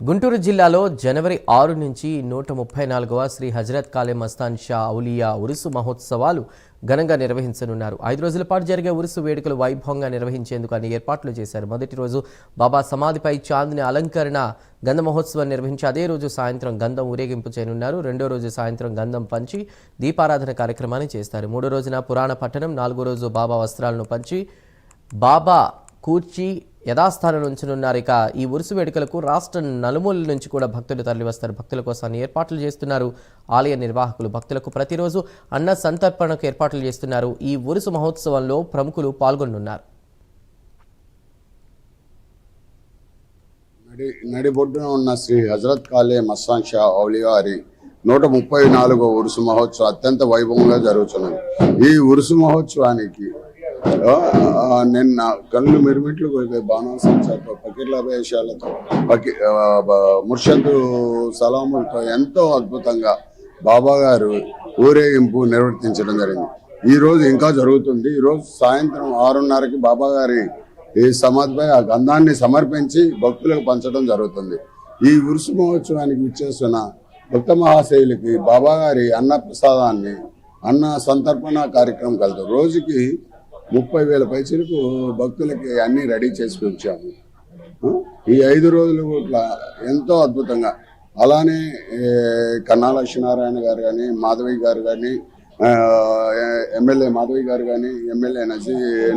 గుంటూరు జిల్లాలో జనవరి 6 నుంచి 134వ శ్రీ హజరత్ కాలే మస్తాన్ షా ఔలియా ఉరుసు మహోత్సవాలు ఘనంగా నిర్వహించనున్నారు. 5 రోజుల పాటు జరిగే ఉరుసు వేడుకలు వైభవంగా నిర్వహించేందుకు అన్ని ఏర్పాట్లు చేశారు. మొదటి రోజు బాబా సమాధిపై చాందిని అలంకరణ గంధ మహోత్సవం నిర్వహించి అదే రోజు సాయంత్రం గంధం ఊరేగింపు చేయనున్నారు. రెండో రోజు సాయంత్రం గంధం పంచి దీపారాధన కార్యక్రమాన్ని చేస్తారు. మూడో రోజున పురాణ పట్టణం, నాలుగో రోజు బాబా వస్త్రాలను పంచి బాబా కూర్చి యథాస్థానం ఉంచనున్నారు. ఇక ఈ ఉరుసు వేడుకలకు రాష్ట్ర నలుమూలల నుంచి కూడా భక్తులు తరలివస్తారు. భక్తుల కోసం ఏర్పాట్లు చేస్తున్నారు ఆలయ నిర్వాహకులు. భక్తులకు ప్రతిరోజు అన్న సంతర్పణకు ఏర్పాట్లు చేస్తున్నారు. ఈ ఉరుసు మహోత్సవంలో ప్రముఖులు పాల్గొనున్నారు. నడిబొడ్డున ఉన్న శ్రీ హజరత్ కాలే మస్తాన్ షా ఔలియా వారి 134వ ఉరుసు మహోత్సవం అత్యంత వైభవంగా జరుగుతున్నది. ఈ ఉరుసు మహోత్సవానికి నిన్న కళ్ళు మిరుమిట్లు బాణాసంచాలతో పకీర్ల వేషాలతో ముర్షద్ సలాములతో ఎంతో అద్భుతంగా బాబా గారు ఊరేగింపు నిర్వర్తించడం జరిగింది. ఈ రోజు ఇంకా జరుగుతుంది. ఈ రోజు సాయంత్రం 6:30కి బాబా గారి ఈ సమాధిపై ఆ గంధాన్ని సమర్పించి భక్తులకు పంచడం జరుగుతుంది. ఈ ఉరుసు మహోత్సవానికి విచ్చేస్తున్న భక్త మహాశైలికి బాబా గారి అన్న ప్రసాదాన్ని అన్న సంతర్పణ కార్యక్రమం కలుగుతుంది. రోజుకి 30,000 పైసలకు భక్తులకి అన్ని రెడీ చేసి ఉంచాము. ఈ 5 రోజులు కూడా ఎంతో అద్భుతంగా, అలానే కన్నా లక్ష్మీనారాయణ గారు కానీ, మాధవి గారు కానీ, ఎమ్మెల్యే మాధవి గారు కానీ, ఎమ్మెల్యే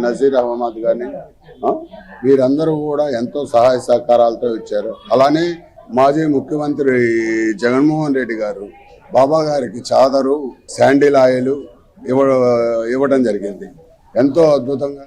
నజీర్ అహ్మద్ కానీ, వీరందరూ కూడా ఎంతో సహాయ సహకారాలతో ఇచ్చారు. అలానే మాజీ ముఖ్యమంత్రి జగన్మోహన్ రెడ్డి గారు బాబా గారికి చాదరు, శాండిల్ ఆయిల్ ఇవ్వడం జరిగింది. ఎంతో అద్భుతంగా